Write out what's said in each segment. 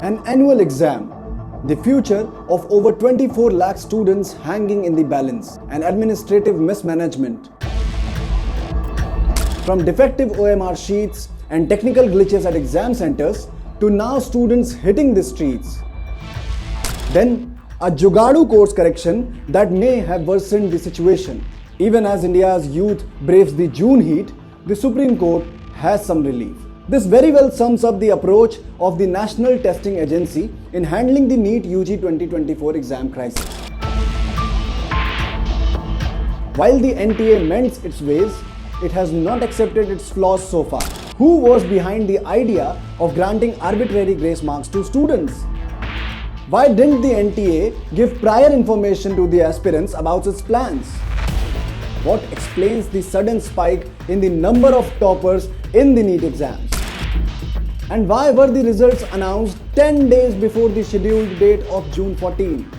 An annual exam, the future of over 24 lakh students hanging in the balance, and administrative mismanagement. From defective OMR sheets and technical glitches at exam centers to now students hitting the streets. Then a Jugadu course correction that may have worsened the situation. Even as India's youth braves the June heat, the Supreme Court has some relief. This very well sums up the approach of the National Testing Agency in handling the NEET UG 2024 exam crisis. While the NTA mends its ways, it has not accepted its flaws so far. Who was behind the idea of granting arbitrary grace marks to students? Why didn't the NTA give prior information to the aspirants about its plans? What explains the sudden spike in the number of toppers in the NEET exams? And why were the results announced 10 days before the scheduled date of June 14?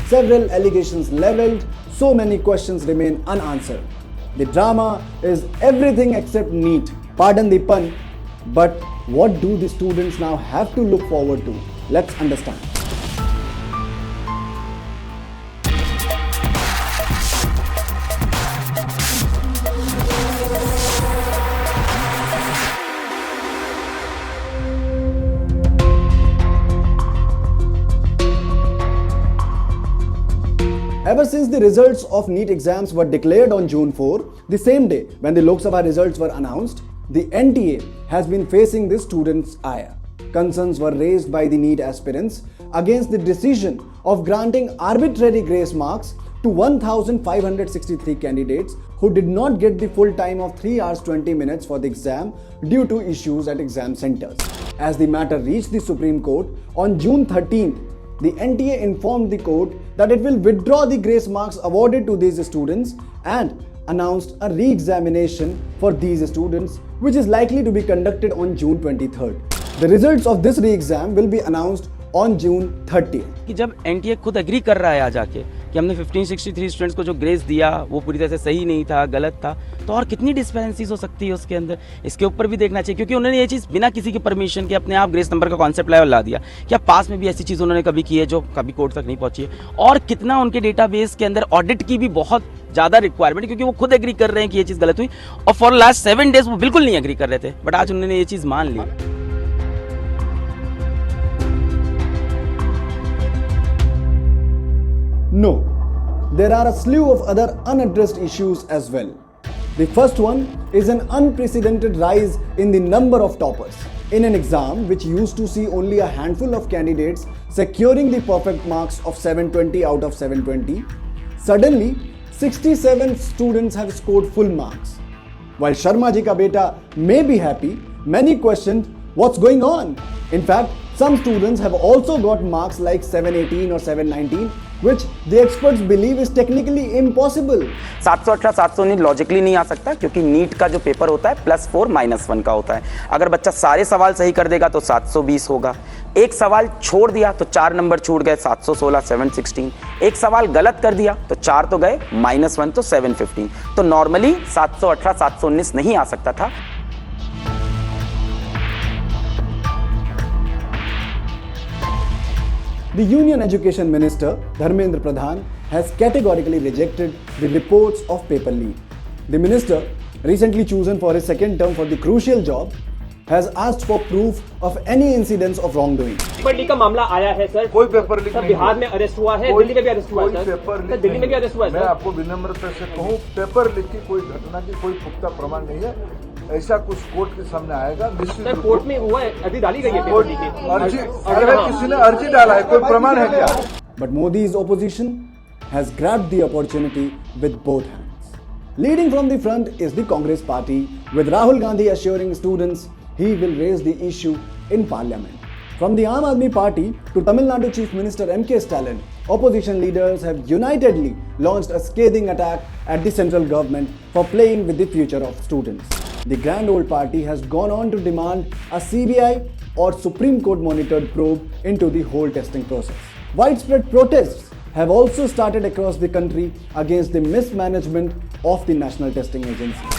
Several allegations leveled, so many questions remain unanswered. The drama is everything except NEET. Pardon the pun, but what do the students now have to look forward to? Let's understand. Ever since the results of NEET exams were declared on June 4, the same day when the Lok Sabha results were announced, the NTA has been facing the students' ire. Concerns were raised by the NEET aspirants against the decision of granting arbitrary grace marks to 1,563 candidates who did not get the full time of 3 hours 20 minutes for the exam due to issues at exam centers. As the matter reached the Supreme Court on June 13th, the NTA informed the court that it will withdraw the grace marks awarded to these students and announced a re-examination for these students, which is likely to be conducted on June 23rd. The results of this re-exam will be announced on June 30th. कि जब NTA खुद agree कर रहा है आ जाके कि हमने 1563 students को जो ग्रेस दिया वो पूरी तरह से सही नहीं था, गलत था, तो और कितनी डिस्पेरेंसीज हो सकती है उसके अंदर, इसके ऊपर भी देखना चाहिए, क्योंकि उन्होंने ये चीज़ बिना किसी के परमिशन के अपने आप ग्रेस नंबर का कॉन्सेप्ट लेवल ला दिया। क्या पास में भी ऐसी चीज़ उन्होंने कभी की है जो कभी कोर्ट तक नहीं पहुंची है? और कितना उनके डेटाबेस के अंदर ऑडिट की भी बहुत ज़्यादा रिक्वायरमेंट, क्योंकि वो खुद एग्री कर रहे हैं कि ये चीज़ गलत हुई और फॉर लास्ट 7 डेज वो बिल्कुल नहीं एग्री कर रहे थे, बट आज उन्होंने ये चीज़ मान ली। No, there are a slew of other unaddressed issues as well. The first one is an unprecedented rise in the number of toppers. In an exam which used to see only a handful of candidates securing the perfect marks of 720 out of 720, suddenly 67 students have scored full marks. While Sharma ji ka beta may be happy, many questioned what's going on. In fact, some students have also got marks like 718 or 719, which the experts believe is technically impossible. 718 719 logically नहीं आ सकता, क्योंकि NEET का जो paper होता है +4 -1 का होता है। अगर बच्चा सारे सवाल सही कर देगा तो 720 होगा। एक सवाल छोड़ दिया तो 4 नंबर छूट गए, 716 716। एक सवाल गलत कर दिया तो 4 तो गए, -1 तो 715। तो नॉर्मली 718 719 नहीं आ सकता था। The Union Education Minister, Dharmendra Pradhan, has categorically rejected the reports of paper leak. The minister, recently chosen for his second term for the crucial job, has asked for proof of any incidents of wrongdoing. Paper leak का मामला आया है sir, कोई paper leak नहीं, बिहार में arrest हुआ है, दिल्ली में भी अरेस्ट हुआ है सर, दिल्ली में भी अरेस्ट हुआ है। मैं आपको विनम्रता से कहूँ, पेपर लीक की कोई घटना की कोई पुख्ता प्रमाण नहीं है। ऐसा कुछ कोर्ट के सामने आएगा, निश्चित कोर्ट में हुआ है, अर्जी डाली गई है पेपर लीक की। अर्जी अगर किसी ने अर्जी डाला है, कोई प्रमाण है क्या? But Modi's opposition has grabbed the opportunity with both hands. Leading from the front is the Congress party, with Rahul Gandhi assuring students he will raise the issue in parliament. From the Aam Aadmi Party to Tamil Nadu Chief Minister M.K. Stalin, opposition leaders have unitedly launched a scathing attack at the central government for playing with the future of students. The Grand Old Party has gone on to demand a CBI or Supreme Court monitored probe into the whole testing process. Widespread protests have also started across the country against the mismanagement of the National Testing Agency.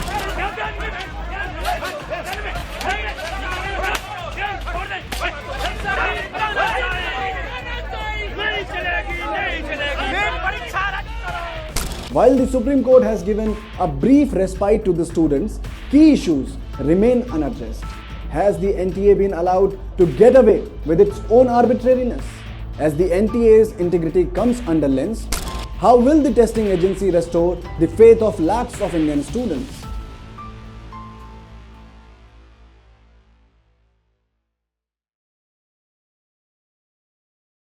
While the Supreme Court has given a brief respite to the students, key issues remain unaddressed. Has the NTA been allowed to get away with its own arbitrariness? As the NTA's integrity comes under lens, how will the testing agency restore the faith of lakhs of Indian students?